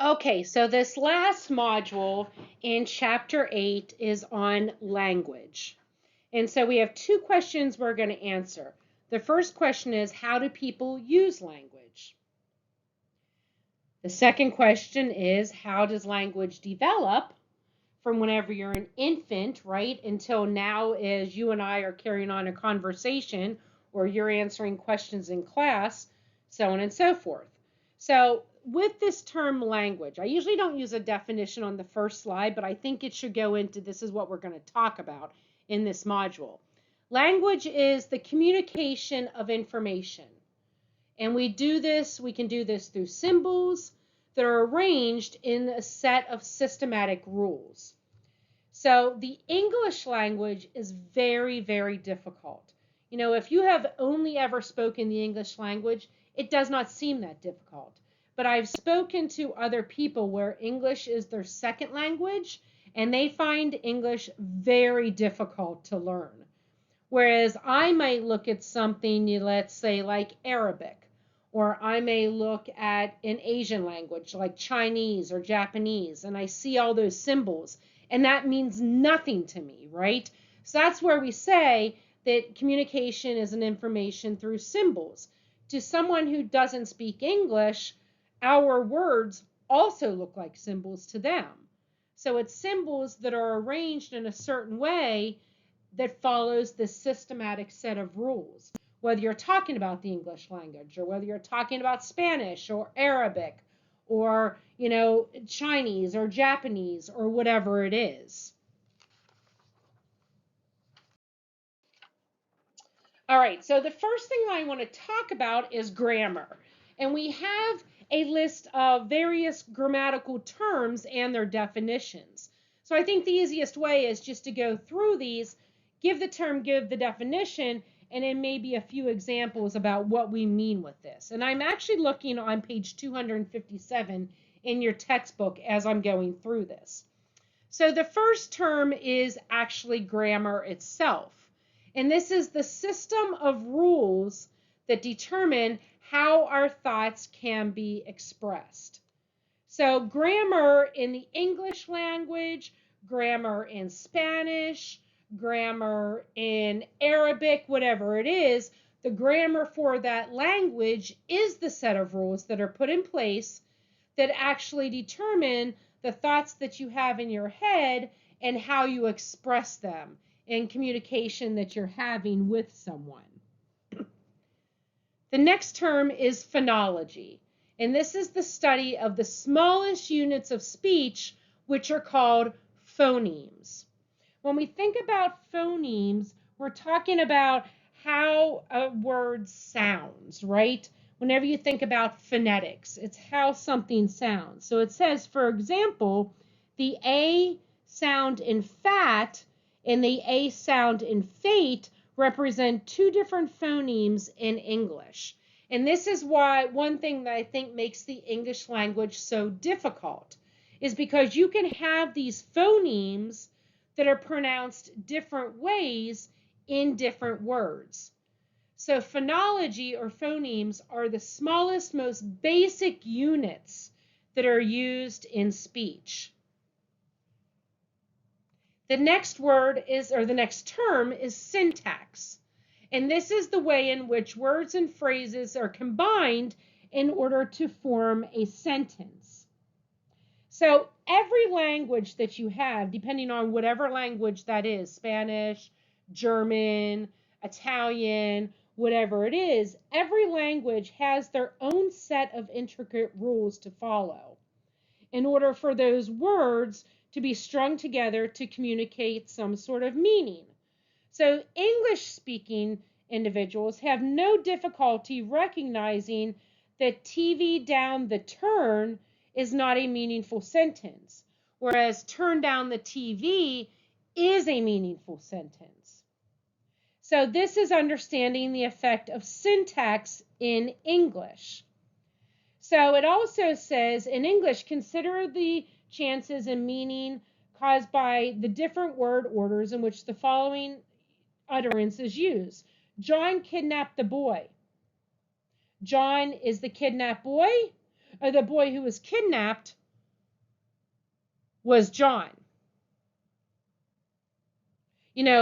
Okay, so this last module in chapter 8 is on language. And so we have two questions we're going to answer. The first question is, how do people use language? The second question is, how does language develop from whenever you're an infant, right, until now as you and I are carrying on a conversation or you're answering questions in class, so on and so forth. So with this term language, I usually don't use a definition on the first slide, but I think it should go into this is what we're going to talk about in this module. Language is the communication of information. And we can do this through symbols that are arranged in a set of systematic rules. So the English language is very, very difficult. You know, if you have only ever spoken the English language, it does not seem that difficult. But I've spoken to other people where English is their second language, and they find English very difficult to learn. Whereas I might look at something, let's say, like Arabic, or I may look at an Asian language like Chinese or Japanese, and I see all those symbols, and that means nothing to me, right? So that's where we say that communication is an information through symbols. To someone who doesn't speak English, our words also look like symbols to them. So it's symbols that are arranged in a certain way that follows this systematic set of rules. Whether you're talking about the English language or whether you're talking about Spanish or Arabic or, Chinese or Japanese or whatever it is. All right, so the first thing I want to talk about is grammar. And we have a list of various grammatical terms and their definitions. So I think the easiest way is just to go through these, give the term, give the definition, and then maybe a few examples about what we mean with this. And I'm actually looking on page 257 in your textbook as I'm going through this. So the first term is actually grammar itself. And this is the system of rules that determine how our thoughts can be expressed. So grammar in the English language, grammar in Spanish, grammar in Arabic, whatever it is, the grammar for that language is the set of rules that are put in place that actually determine the thoughts that you have in your head and how you express them in communication that you're having with someone. The next term is phonology, and this is the study of the smallest units of speech, which are called phonemes. When we think about phonemes, we're talking about how a word sounds, right? Whenever you think about phonetics, it's how something sounds. So it says, for example, the A sound in fat and the A sound in fate represent two different phonemes in English. And this is why one thing that I think makes the English language so difficult is because you can have these phonemes that are pronounced different ways in different words. So phonology or phonemes are the smallest, most basic units that are used in speech. The next word is, or the next term is syntax. And this is the way in which words and phrases are combined in order to form a sentence. So every language that you have, depending on whatever language that is, Spanish, German, Italian, whatever it is, every language has their own set of intricate rules to follow in order for those words to be strung together to communicate some sort of meaning. So English-speaking individuals have no difficulty recognizing that TV down the turn is not a meaningful sentence, whereas turn down the TV is a meaningful sentence. So this is understanding the effect of syntax in English. So it also says in English, consider the chances and meaning caused by the different word orders in which the following utterance is used. John kidnapped the boy. John is the kidnapped boy, or the boy who was kidnapped, was John.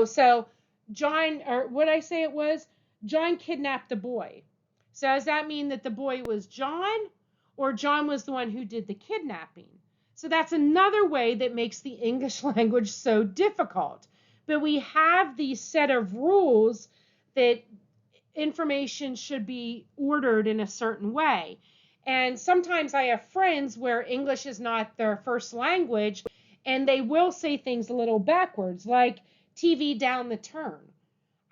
So John, or what I say it was, John kidnapped the boy. So does that mean that the boy was John, or John was the one who did the kidnapping? So that's another way that makes the English language so difficult. But we have these set of rules that information should be ordered in a certain way. And sometimes I have friends where English is not their first language, and they will say things a little backwards, like TV down the turn.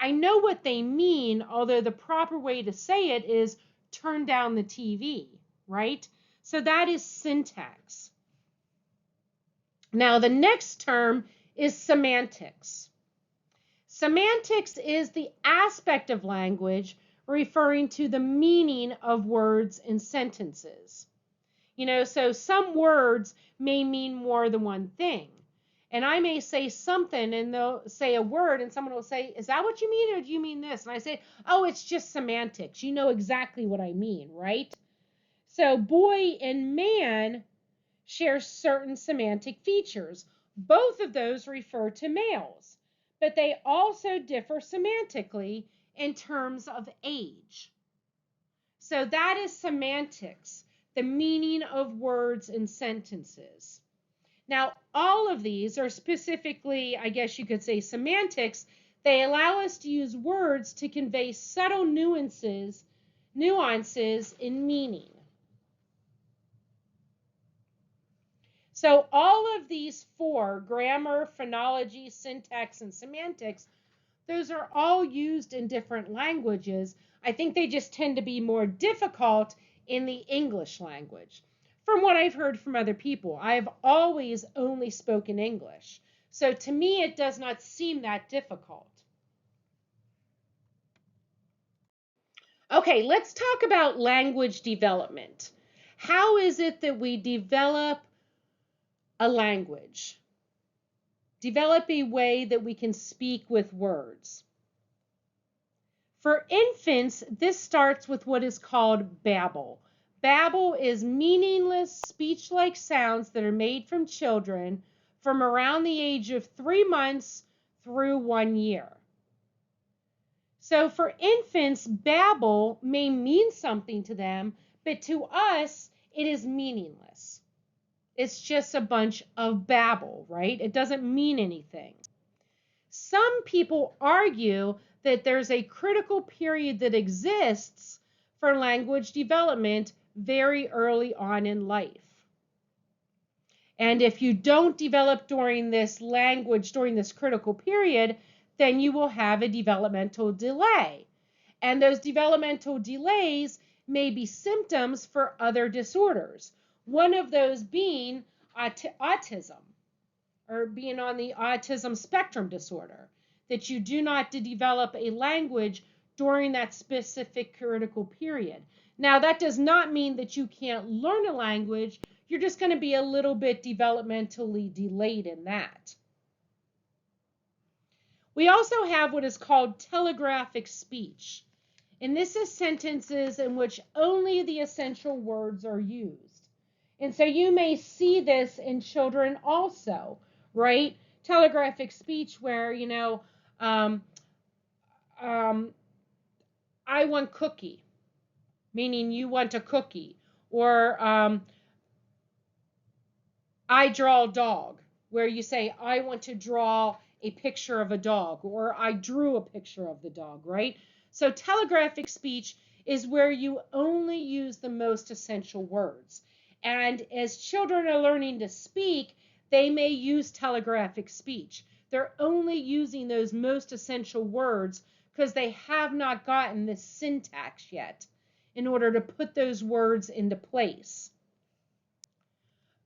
I know what they mean, although the proper way to say it is turn down the TV, right? So that is syntax. Now, the next term is semantics. Semantics is the aspect of language referring to the meaning of words and sentences. So some words may mean more than one thing. And I may say something and they'll say a word and someone will say, is that what you mean or do you mean this? And I say, oh, it's just semantics. You know exactly what I mean, right? So boy and man share certain semantic features. Both of those refer to males, but they also differ semantically in terms of age. So that is semantics, the meaning of words and sentences. Now, all of these are specifically, I guess you could say, semantics. They allow us to use words to convey subtle nuances in meaning. So all of these four, grammar, phonology, syntax, and semantics, those are all used in different languages. I think they just tend to be more difficult in the English language. From what I've heard from other people, I've always only spoken English. So to me, it does not seem that difficult. Okay, let's talk about language development. How is it that we develop a language? Develop a way that we can speak with words. For infants, this starts with what is called babble. Babble is meaningless speech-like sounds that are made from children from around the age of 3 months through 1 year. So for infants, babble may mean something to them, but to us, it is meaningless. It's just a bunch of babble, right? It doesn't mean anything. Some people argue that there's a critical period that exists for language development very early on in life. And if you don't develop during this critical period, then you will have a developmental delay. And those developmental delays may be symptoms for other disorders. One of those being autism, or being on the autism spectrum disorder, that you do not develop a language during that specific critical period. Now, that does not mean that you can't learn a language. You're just going to be a little bit developmentally delayed in that. We also have what is called telegraphic speech. And this is sentences in which only the essential words are used. And so you may see this in children also, right? Telegraphic speech where, I want cookie, meaning you want a cookie. Or I draw a dog, where you say, I want to draw a picture of a dog, or I drew a picture of the dog, right? So telegraphic speech is where you only use the most essential words. And as children are learning to speak, they may use telegraphic speech. They're only using those most essential words because they have not gotten this syntax yet in order to put those words into place.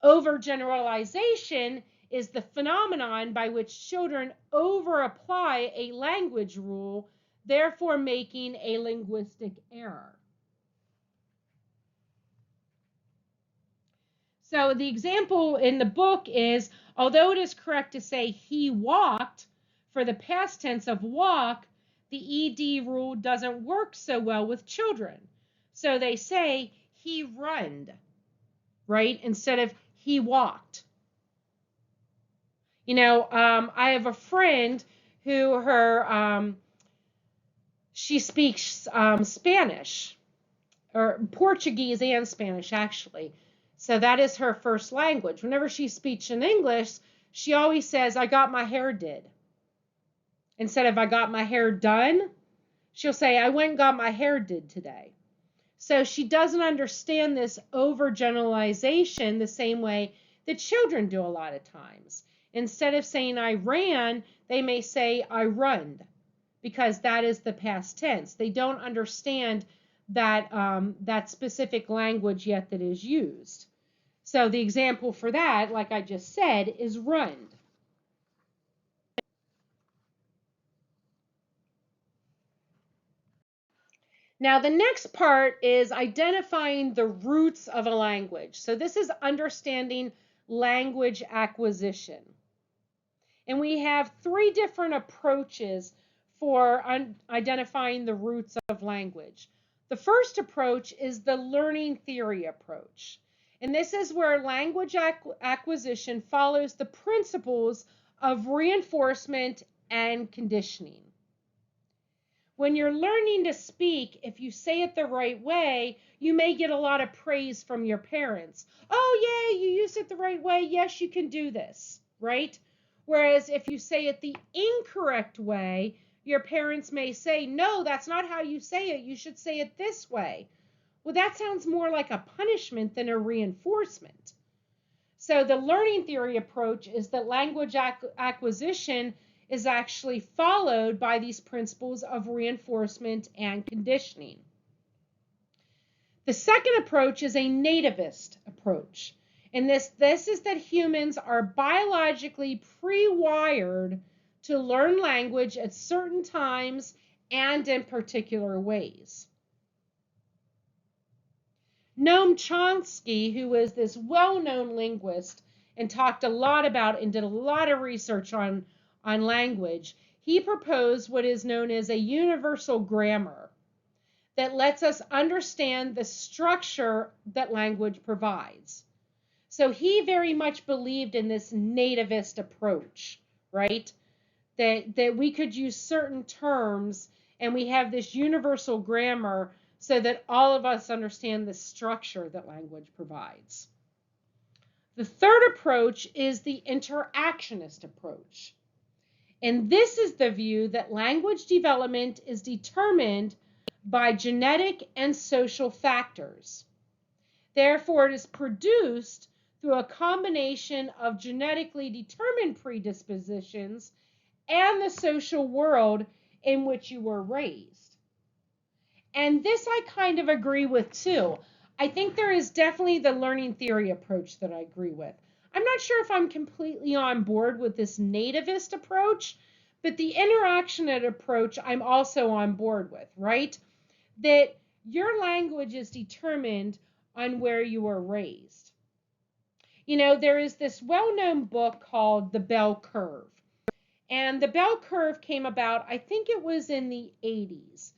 Overgeneralization is the phenomenon by which children over-apply a language rule, therefore making a linguistic error. So the example in the book is, although it is correct to say he walked, for the past tense of walk, the ED rule doesn't work so well with children. So they say he runned, right, instead of he walked. I have a friend who she speaks Spanish, or Portuguese and Spanish actually. So that is her first language. Whenever she speaks in English, she always says, I got my hair did. Instead of I got my hair done, she'll say, I went and got my hair did today. So she doesn't understand this overgeneralization the same way that children do a lot of times. Instead of saying I ran, they may say I runned, because that is the past tense. They don't understand that that specific language yet that is used. So the example for that, like I just said, is run. Now the next part is identifying the roots of a language. So this is understanding language acquisition. And we have three different approaches for identifying the roots of language. The first approach is the learning theory approach. And this is where language acquisition follows the principles of reinforcement and conditioning. When you're learning to speak, if you say it the right way, you may get a lot of praise from your parents. Oh, yeah, you used it the right way. Yes, you can do this, right? Whereas if you say it the incorrect way, your parents may say, no, that's not how you say it. You should say it this way. Well, that sounds more like a punishment than a reinforcement. So the learning theory approach is that language acquisition is actually followed by these principles of reinforcement and conditioning. The second approach is a nativist approach. And this is that humans are biologically pre-wired to learn language at certain times and in particular ways. Noam Chomsky, who was this well-known linguist and talked a lot about and did a lot of research on language, he proposed what is known as a universal grammar that lets us understand the structure that language provides. So he very much believed in this nativist approach, right? That we could use certain terms and we have this universal grammar so that all of us understand the structure that language provides. The third approach is the interactionist approach. And this is the view that language development is determined by genetic and social factors. Therefore, it is produced through a combination of genetically determined predispositions and the social world in which you were raised. And this I kind of agree with too. I think there is definitely the learning theory approach that I agree with. I'm not sure if I'm completely on board with this nativist approach, but the interactionist approach I'm also on board with, right? That your language is determined on where you were raised. There is this well-known book called The Bell Curve. And the Bell Curve came about, I think it was in the 80s.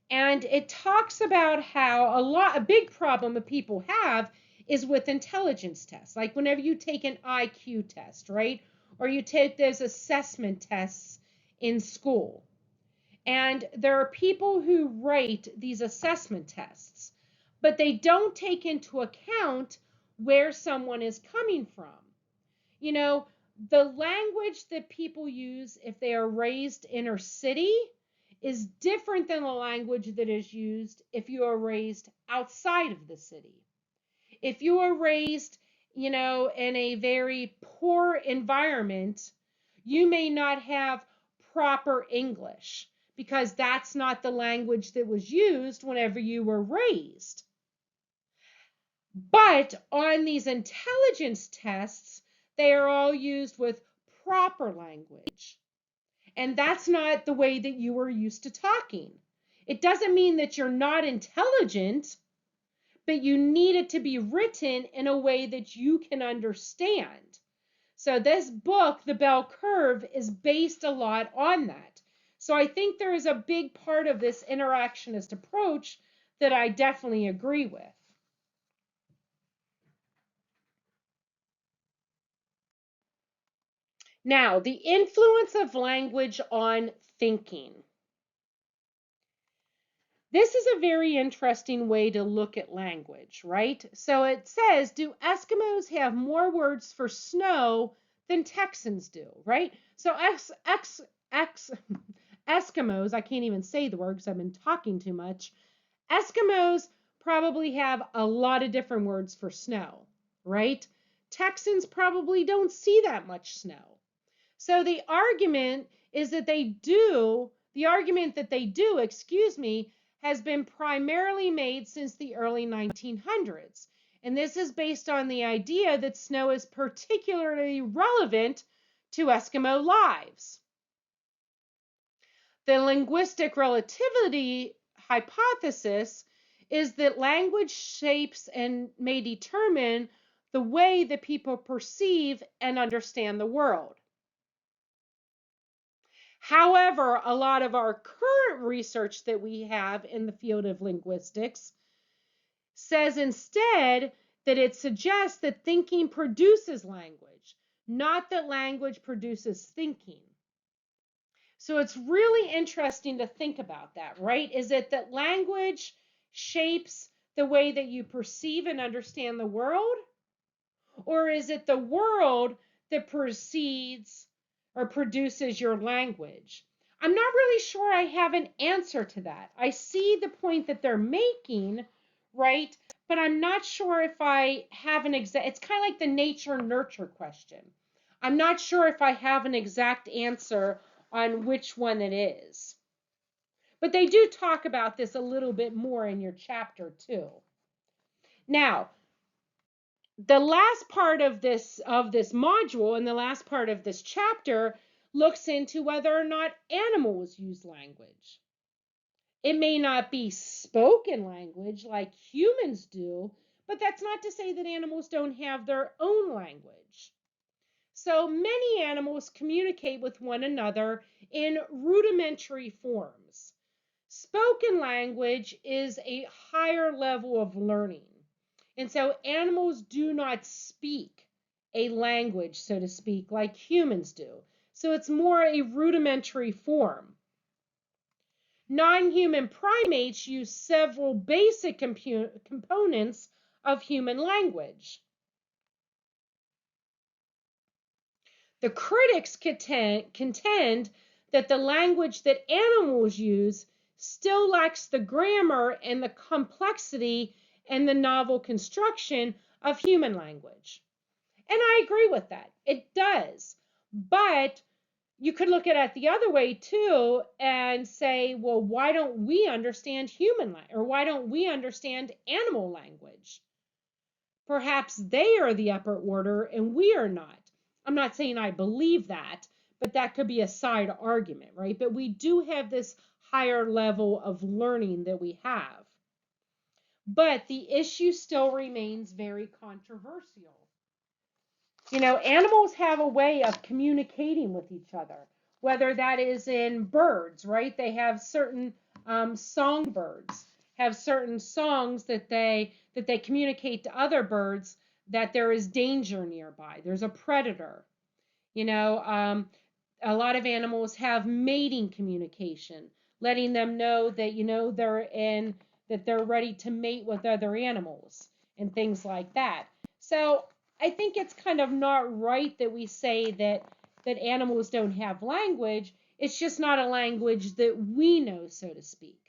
And it talks about how a big problem that people have is with intelligence tests. Like whenever you take an IQ test, right? Or you take those assessment tests in school. And there are people who write these assessment tests, but they don't take into account where someone is coming from. The language that people use if they are raised inner city is different than the language that is used if you are raised outside of the city. If you are raised, in a very poor environment, you may not have proper English because that's not the language that was used whenever you were raised. But on these intelligence tests, they are all used with proper language. And that's not the way that you were used to talking. It doesn't mean that you're not intelligent, but you need it to be written in a way that you can understand. So this book, The Bell Curve, is based a lot on that. So I think there is a big part of this interactionist approach that I definitely agree with. Now, the influence of language on thinking. This is a very interesting way to look at language, right? So it says, do Eskimos have more words for snow than Texans do, right? So Eskimos, I can't even say the word because I've been talking too much. Eskimos probably have a lot of different words for snow, right? Texans probably don't see that much snow. So the argument that they do, has been primarily made since the early 1900s. And this is based on the idea that snow is particularly relevant to Eskimo lives. The linguistic relativity hypothesis is that language shapes and may determine the way that people perceive and understand the world. However, a lot of our current research that we have in the field of linguistics says instead that it suggests that thinking produces language, not that language produces thinking. So it's really interesting to think about that, right? Is it that language shapes the way that you perceive and understand the world? Or is it the world that precedes or produces your language? I'm not really sure I have an answer to that. I see the point that they're making, right? But I'm not sure if I have an exact, it's kind of like the nature-nurture question. I'm not sure if I have an exact answer on which one it is. But they do talk about this a little bit more in your chapter too. Now, the last part of this module and the last part of this chapter looks into whether or not animals use language. It may not be spoken language like humans do, but that's not to say that animals don't have their own language. So many animals communicate with one another in rudimentary forms. Spoken language is a higher level of learning. And so animals do not speak a language, so to speak, like humans do. So it's more a rudimentary form. Non-human primates use several basic components of human language. The critics contend that the language that animals use still lacks the grammar and the complexity and the novel construction of human language. And I agree with that. It does. But you could look at it the other way too and say, well, why don't we understand human language, or why don't we understand animal language? Perhaps they are the upper order and we are not. I'm not saying I believe that, but that could be a side argument, right? But we do have this higher level of learning that we have. But the issue still remains very controversial. You know, animals have a way of communicating with each other, whether that is in birds, right? They have certain songbirds have certain songs that they communicate to other birds that there is danger nearby. There's a predator. You know, a lot of animals have mating communication, letting them know that, you know, they're ready to mate with other animals and things like that. So I think it's kind of not right that we say that animals don't have language. It's just not a language that we know, so to speak.